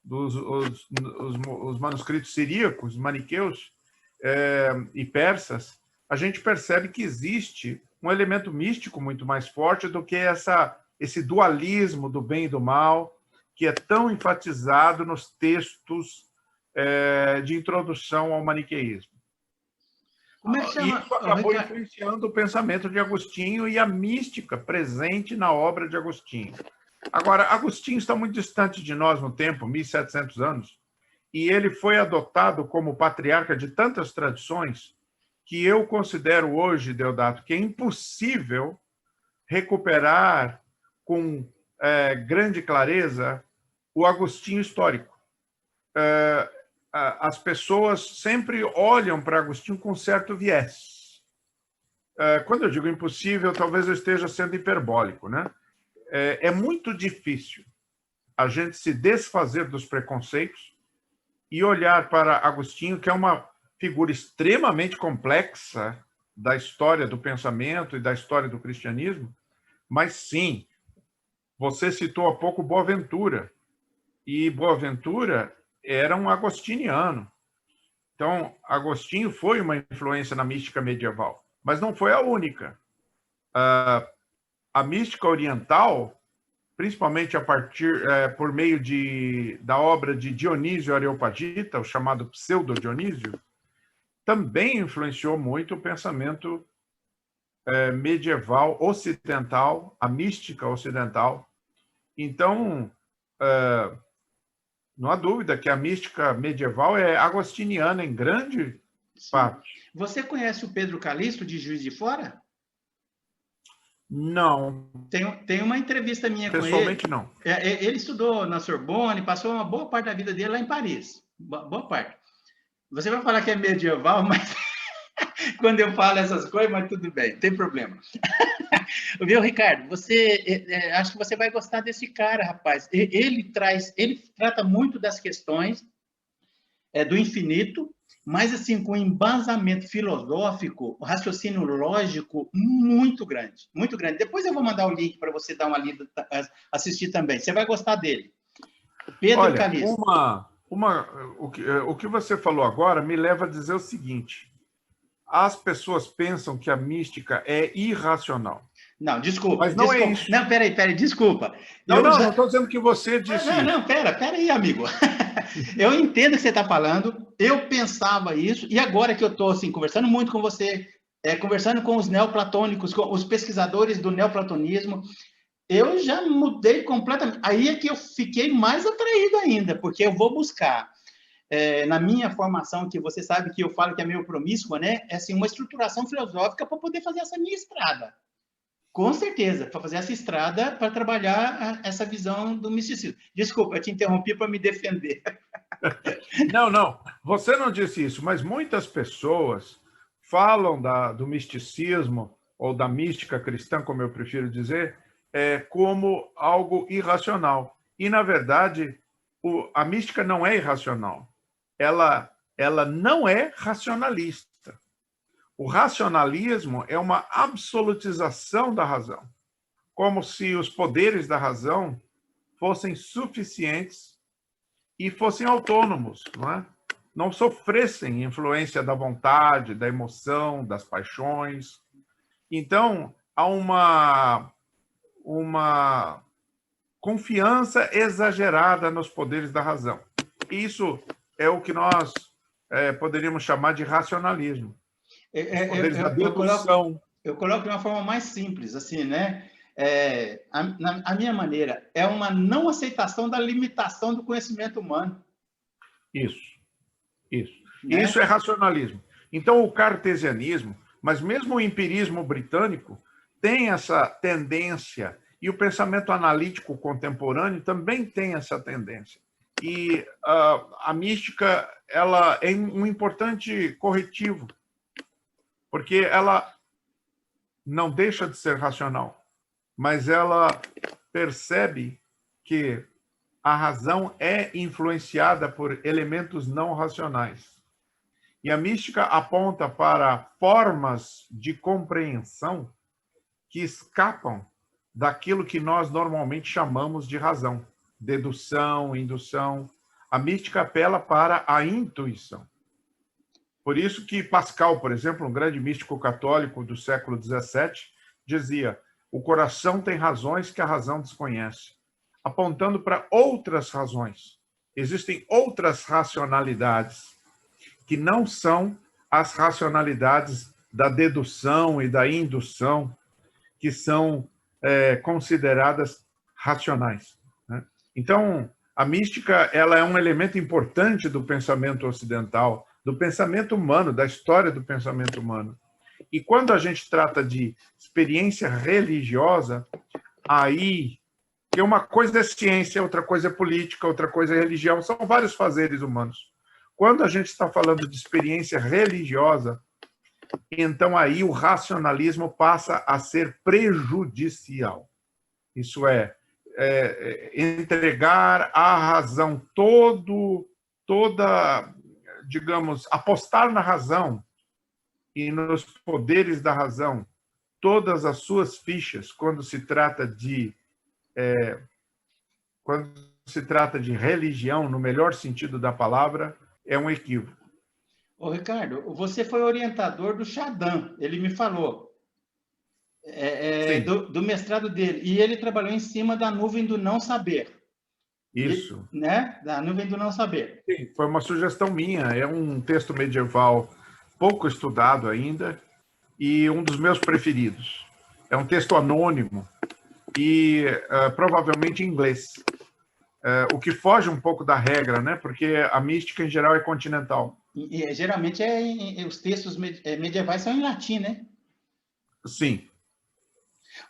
os manuscritos siríacos, maniqueus e persas, a gente percebe que existe um elemento místico muito mais forte do que esse dualismo do bem e do mal, que é tão enfatizado nos textos de introdução ao maniqueísmo. Como é que chama? Isso acabou influenciando o pensamento de Agostinho e a mística presente na obra de Agostinho. Agora, Agostinho está muito distante de nós no tempo, 1.700 anos, e ele foi adotado como patriarca de tantas tradições que eu considero hoje, Deodato, que é impossível recuperar com grande clareza o Agostinho histórico. As pessoas sempre olham para Agostinho com certo viés. Quando eu digo impossível, talvez eu esteja sendo hiperbólico, né? É muito difícil a gente se desfazer dos preconceitos e olhar para Agostinho, que é uma figura extremamente complexa da história do pensamento e da história do cristianismo, mas sim, você citou há pouco Boaventura, e Boaventura era um agostiniano. Então, Agostinho foi uma influência na mística medieval, mas não foi a única. A mística oriental, principalmente por meio da obra de Dionísio Areopagita, o chamado Pseudo-Dionísio, também influenciou muito o pensamento medieval ocidental, a mística ocidental. Então, não há dúvida que a mística medieval é agostiniana em grande parte. Você conhece o Pedro Calixto, de Juiz de Fora? Não. Tem uma entrevista minha com ele. Pessoalmente, não. Ele estudou na Sorbonne, passou uma boa parte da vida dele lá em Paris. Boa parte. Você vai falar que é medieval, mas quando eu falo essas coisas, mas tudo bem, não tem problema. Viu, Ricardo? Acho que você vai gostar desse cara, rapaz. Ele trata muito das questões do infinito, mas assim, com embasamento filosófico, raciocínio lógico muito grande, muito grande. Depois eu vou mandar o link para você dar uma lida, assistir também. Você vai gostar dele. Pedro Calixto. O que você falou agora me leva a dizer o seguinte: as pessoas pensam que a mística é irracional. Não, desculpa, Mas não é desculpa. isso. Não, peraí, desculpa. Não estou dizendo que você disse isso. Não, peraí, amigo. Eu entendo o que você está falando, eu pensava isso, e agora que eu estou assim, conversando muito com você, conversando com os neoplatônicos, com os pesquisadores do neoplatonismo, eu já mudei completamente. Aí é que eu fiquei mais atraído ainda, porque eu vou buscar, na minha formação, que você sabe que eu falo que é meio promíscua, né? É assim, uma estruturação filosófica para poder fazer essa minha estrada. Com certeza, para fazer essa estrada, para trabalhar essa visão do misticismo. Desculpa, eu te interrompi para me defender. Não, você não disse isso, mas muitas pessoas falam do misticismo, ou da mística cristã, como eu prefiro dizer, como algo irracional. E, na verdade, a mística não é irracional. Ela não é racionalista. O racionalismo é uma absolutização da razão, como se os poderes da razão fossem suficientes e fossem autônomos, não sofressem influência da vontade, da emoção, das paixões. Então, há uma confiança exagerada nos poderes da razão. Isso é o que nós poderíamos chamar de racionalismo. Eu coloco de uma forma mais simples, assim, né? A minha maneira é uma não aceitação da limitação do conhecimento humano. Isso. Né? Isso é racionalismo. Então, o cartesianismo, mas mesmo o empirismo britânico, tem essa tendência, e o pensamento analítico contemporâneo também tem essa tendência. E a mística, ela é um importante corretivo, porque ela não deixa de ser racional, mas ela percebe que a razão é influenciada por elementos não racionais. E a mística aponta para formas de compreensão que escapam daquilo que nós normalmente chamamos de razão, dedução, indução. A mística apela para a intuição. Por isso que Pascal, por exemplo, um grande místico católico do século XVII, dizia: o coração tem razões que a razão desconhece, apontando para outras razões. Existem outras racionalidades que não são as racionalidades da dedução e da indução, que são consideradas racionais. Né? Então, a mística, ela é um elemento importante do pensamento ocidental, do pensamento humano, da história do pensamento humano. E quando a gente trata de experiência religiosa, aí, que uma coisa é ciência, outra coisa é política, outra coisa é religião, são vários fazeres humanos. Quando a gente está falando de experiência religiosa, então aí o racionalismo passa a ser prejudicial. Isso é entregar à razão toda, digamos, apostar na razão e nos poderes da razão, todas as suas fichas, quando se trata de religião, no melhor sentido da palavra, é um equívoco. Ô, Ricardo, você foi orientador do Chardin, ele me falou, do mestrado dele, e ele trabalhou em cima da nuvem do não saber. Isso. Né? Da nuvem do não saber. Sim, foi uma sugestão minha, é um texto medieval pouco estudado ainda e um dos meus preferidos. É um texto anônimo e provavelmente em inglês, o que foge um pouco da regra, né? Porque a mística, em geral, é continental. E geralmente os textos medievais são em latim, né? Sim.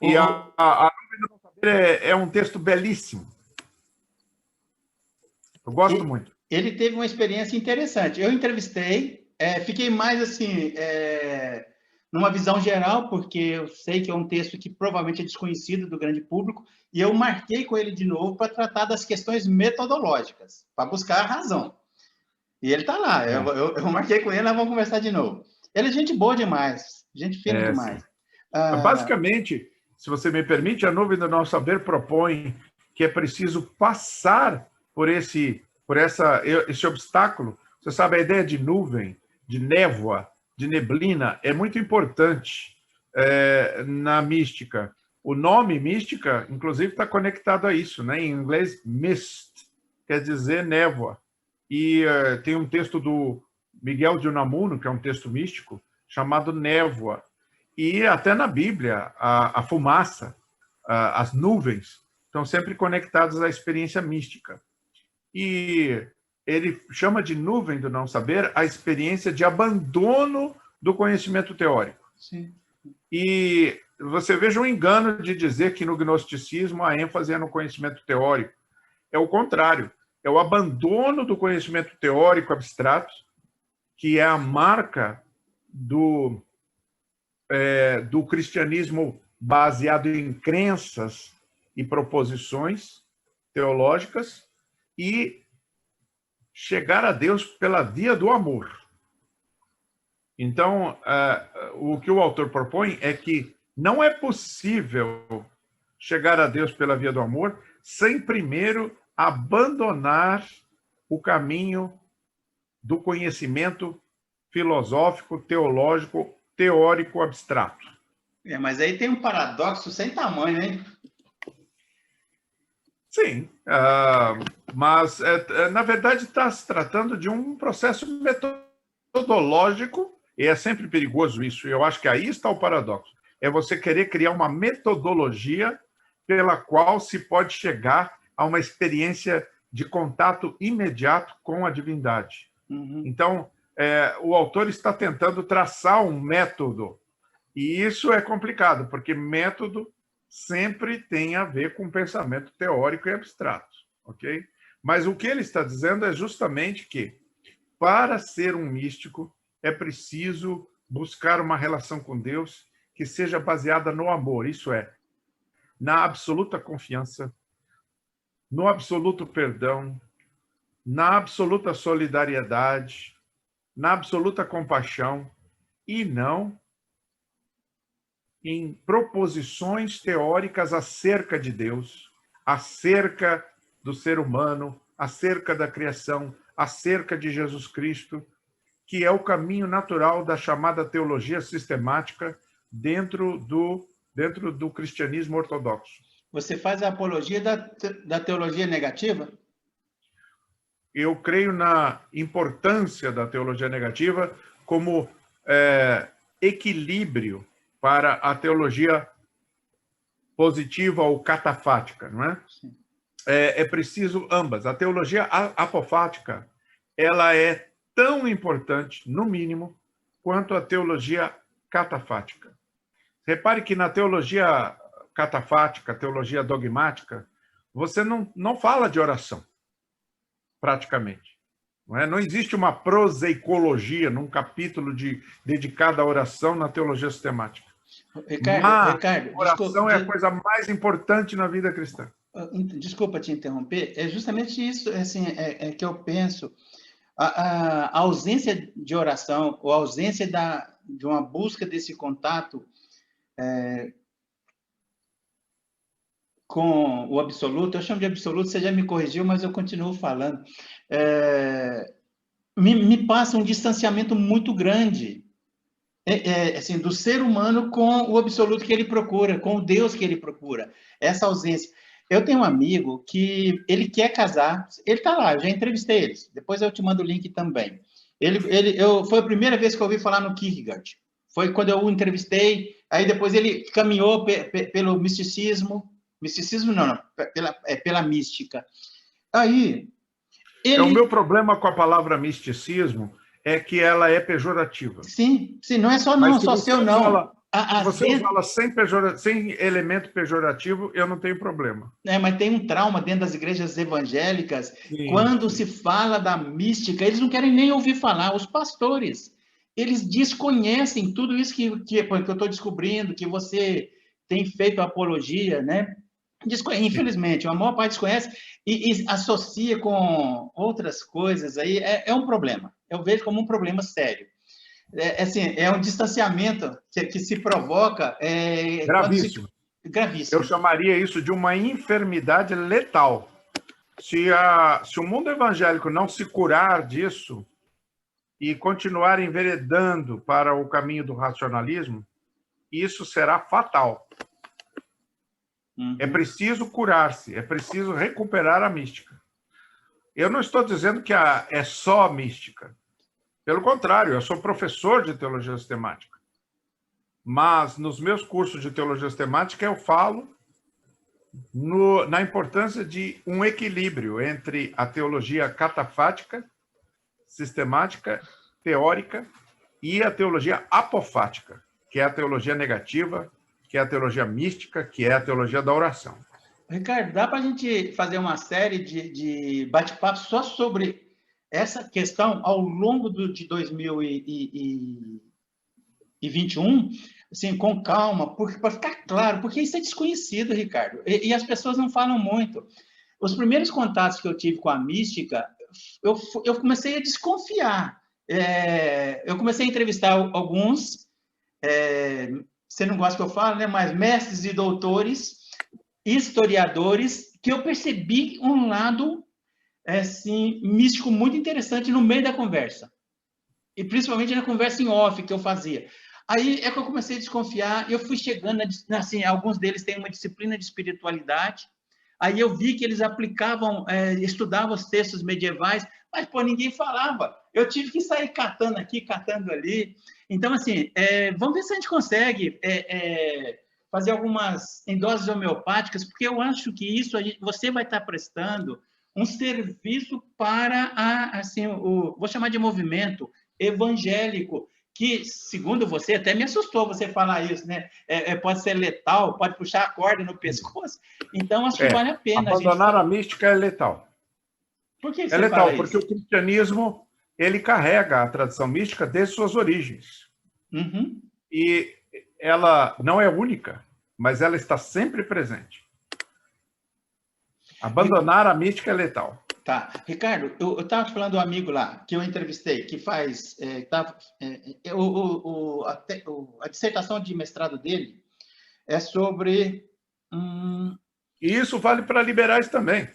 E a Nuvem do Não Saber é um texto belíssimo. Eu gosto muito. Ele teve uma experiência interessante. Eu entrevistei, fiquei mais assim, numa visão geral, porque eu sei que é um texto que provavelmente é desconhecido do grande público, e eu marquei com ele de novo para tratar das questões metodológicas, para buscar a razão. E ele está lá. Eu marquei com ele, nós vamos conversar de novo. Ele é gente boa demais, gente fina demais. Basicamente, se você me permite, a Nuvem do Não Saber propõe que é preciso passar por esse esse obstáculo. Você sabe, a ideia de nuvem, de névoa, de neblina é muito importante na mística. O nome mística, inclusive, está conectado a isso, né? Em inglês, mist, quer dizer névoa. E tem um texto do Miguel de Unamuno, que é um texto místico, chamado Névoa. E até na Bíblia, a fumaça, as nuvens, estão sempre conectadas à experiência mística. E ele chama de nuvem do não saber a experiência de abandono do conhecimento teórico. Sim. E você veja um engano de dizer que no gnosticismo a ênfase é no conhecimento teórico. É o contrário. É o abandono do conhecimento teórico abstrato, que é a marca do cristianismo baseado em crenças e proposições teológicas, e chegar a Deus pela via do amor. Então, o que o autor propõe é que não é possível chegar a Deus pela via do amor sem primeiro abandonar o caminho do conhecimento filosófico, teológico, teórico, abstrato. Mas aí tem um paradoxo sem tamanho, hein? Sim, mas, na verdade, está se tratando de um processo metodológico, e é sempre perigoso isso, e eu acho que aí está o paradoxo. É você querer criar uma metodologia pela qual se pode chegar a uma experiência de contato imediato com a divindade. Uhum. Então, o autor está tentando traçar um método, e isso é complicado, porque método sempre tem a ver com pensamento teórico e abstrato, ok? Mas o que ele está dizendo é justamente que, para ser um místico, é preciso buscar uma relação com Deus que seja baseada no amor, isso é, na absoluta confiança, no absoluto perdão, na absoluta solidariedade, na absoluta compaixão, e não em proposições teóricas acerca de Deus, acerca do ser humano, acerca da criação, acerca de Jesus Cristo, que é o caminho natural da chamada teologia sistemática dentro do cristianismo ortodoxo. Você faz a apologia da teologia negativa? Eu creio na importância da teologia negativa como equilíbrio para a teologia positiva ou catafática, não é? É preciso ambas. A teologia apofática, ela é tão importante, no mínimo, quanto a teologia catafática. Repare que na teologia catafática, teologia dogmática, você não fala de oração, praticamente. Não existe uma proseicologia num capítulo dedicado à oração na teologia sistemática. Ricardo, oração é a coisa mais importante na vida cristã. Desculpa te interromper, é justamente isso assim, que eu penso. A ausência de oração, ou a ausência de uma busca desse contato com o absoluto, eu chamo de absoluto, você já me corrigiu, mas eu continuo falando, me passa um distanciamento muito grande assim, do ser humano com o absoluto que ele procura, com o Deus que ele procura, essa ausência. Eu tenho um amigo que ele quer casar, ele está lá, eu já entrevistei ele, depois eu te mando o link também. Foi a primeira vez que eu ouvi falar no Kierkegaard, foi quando eu o entrevistei, aí depois ele caminhou pelo misticismo não, pela mística. Aí, o meu problema com a palavra misticismo é que ela é pejorativa. Sim, não é só não, só seu não. Se você fala sem elemento pejorativo, eu não tenho problema. Mas tem um trauma dentro das igrejas evangélicas. Sim, quando se fala da mística, eles não querem nem ouvir falar. Os pastores, eles desconhecem tudo isso que eu estou descobrindo, que você tem feito apologia, né? Infelizmente, a maior parte desconhece e associa com outras coisas. Aí é um problema. Eu vejo como um problema sério. Assim, é um distanciamento que se provoca... gravíssimo. Gravíssimo. Eu chamaria isso de uma enfermidade letal. Se o mundo evangélico não se curar disso e continuar enveredando para o caminho do racionalismo, isso será fatal. É preciso curar-se, é preciso recuperar a mística. Eu não estou dizendo que é só mística. Pelo contrário, eu sou professor de teologia sistemática. Mas nos meus cursos de teologia sistemática eu falo na importância de um equilíbrio entre a teologia catafática, sistemática, teórica, e a teologia apofática, que é a teologia negativa, que é a teologia mística, que é a teologia da oração. Ricardo, dá para a gente fazer uma série de bate-papos só sobre essa questão ao longo de 2021, assim, com calma, para ficar claro, porque isso é desconhecido, Ricardo, e as pessoas não falam muito. Os primeiros contatos que eu tive com a mística, eu comecei a desconfiar. Eu comecei a entrevistar alguns, você não gosta que eu falo, né? Mas mestres e doutores, historiadores, que eu percebi um lado assim, místico muito interessante no meio da conversa. E principalmente na conversa em off que eu fazia. Aí é que eu comecei a desconfiar, eu fui chegando, assim, alguns deles têm uma disciplina de espiritualidade, aí eu vi que eles aplicavam, estudavam os textos medievais, mas, pô, ninguém falava. Eu tive que sair catando aqui, catando ali. Então, assim, vamos ver se a gente consegue fazer algumas em doses homeopáticas, porque eu acho que isso você vai estar prestando um serviço para assim, vou chamar de movimento evangélico, que, segundo você, até me assustou você falar isso, né? Pode ser letal, pode puxar a corda no pescoço. Então, acho que vale a pena. Abandonar a mística é letal. Por que é você letal, fala porque isso? o cristianismo ele carrega a tradição mística desde suas origens. Uhum. E ela não é única, mas ela está sempre presente. Abandonar a mística é letal. Tá. Ricardo, eu estava te falando do amigo lá, que eu entrevistei, que faz... a dissertação de mestrado dele é sobre... E isso vale para liberais também.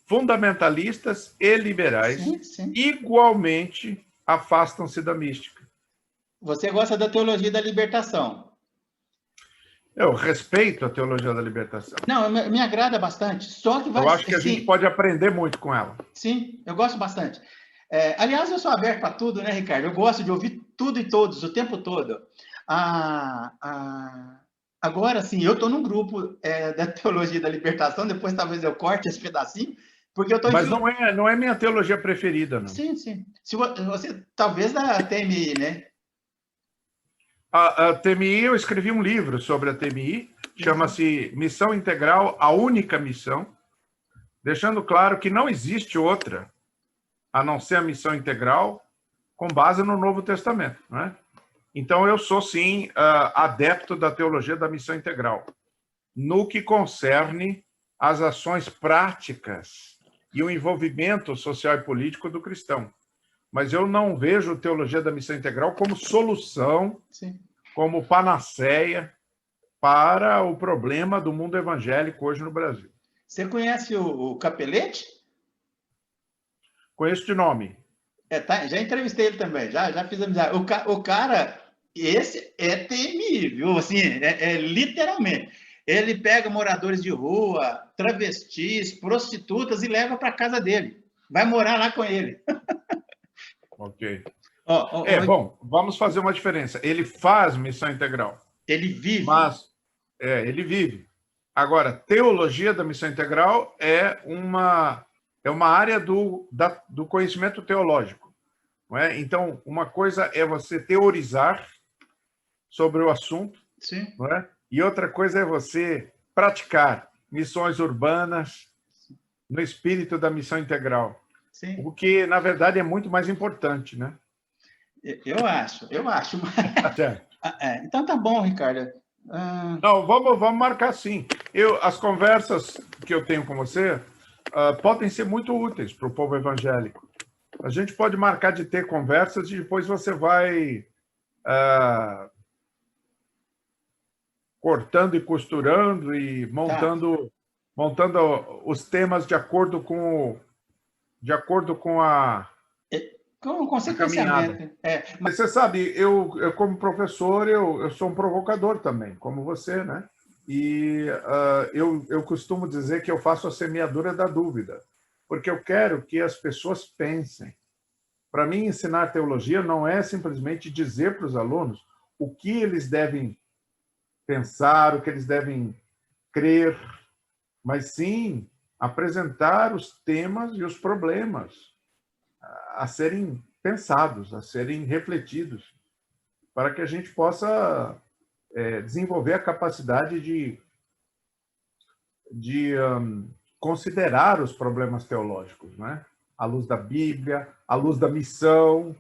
Fundamentalistas e liberais sim. igualmente afastam-se da mística. Você gosta da teologia da libertação? Eu respeito a teologia da libertação. Não, me agrada bastante. Só que eu acho que a gente pode aprender muito com ela. Sim, eu gosto bastante. Aliás, eu sou aberto para tudo, né, Ricardo? Eu gosto de ouvir tudo e todos, o tempo todo. Agora, sim, eu estou num grupo da teologia da libertação, depois talvez eu corte esse pedacinho, porque eu estou... Mas não é minha teologia preferida, não. Sim. Se você talvez da TMI, né? A TMI, eu escrevi um livro sobre a TMI, chama-se Missão Integral, a única missão, deixando claro que não existe outra a não ser a missão integral com base no Novo Testamento, né? Então, eu sou, sim, adepto da teologia da missão integral, no que concerne às ações práticas e o envolvimento social e político do cristão. Mas eu não vejo teologia da missão integral como solução, sim, como panaceia para o problema do mundo evangélico hoje no Brasil. Você conhece o Capelete? Conheço de nome. Já entrevistei ele também, já fiz amizade. O cara, esse é TMI, viu? Assim, literalmente. Ele pega moradores de rua, travestis, prostitutas e leva para casa dele. Vai morar lá com ele. Ok. Bom, vamos fazer uma diferença. Ele faz missão integral. Ele vive. Mas, ele vive. Agora, teologia da missão integral é uma área do conhecimento teológico. Não é? Então, uma coisa é você teorizar sobre o assunto, sim, não é? E outra coisa é você praticar missões urbanas no espírito da missão integral. sim. O que, na verdade, é muito mais importante, né? Eu acho. Então tá bom, Ricardo. Não, vamos marcar sim. As conversas que eu tenho com você podem ser muito úteis para o povo evangélico. A gente pode marcar de ter conversas e depois você vai cortando e costurando e montando montando os temas de acordo com Com a caminhada. sequenciamento. Mas você sabe, eu como professor, eu sou um provocador também, como você, né? E eu costumo dizer que eu faço a semeadura da dúvida, porque eu quero que as pessoas pensem. Para mim, ensinar teologia não é simplesmente dizer para os alunos o que eles devem pensar, o que eles devem crer, mas sim apresentar os temas e os problemas a serem pensados, a serem refletidos, para que a gente possa desenvolver a capacidade de considerar os problemas teológicos, né? À luz da Bíblia, à luz da missão.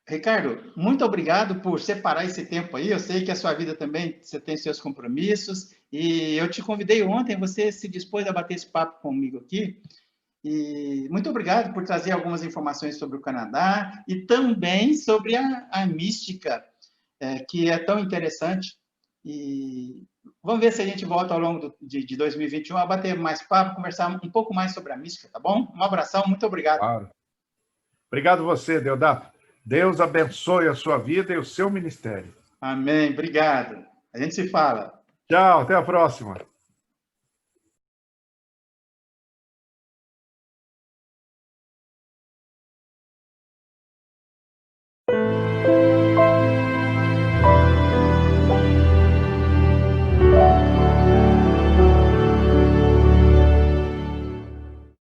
Ricardo, muito obrigado por separar esse tempo aí. Eu sei que a sua vida também, você tem seus compromissos, e eu te convidei ontem, você se dispôs a bater esse papo comigo aqui. E muito obrigado por trazer algumas informações sobre o Canadá e também sobre a mística, que é tão interessante. E vamos ver se a gente volta ao longo de 2021 a bater mais papo, conversar um pouco mais sobre a mística, tá bom? Um abração, muito obrigado. Claro. Obrigado você, Deodato. Deus abençoe a sua vida e o seu ministério. Amém, obrigado. A gente se fala. Tchau, até a próxima.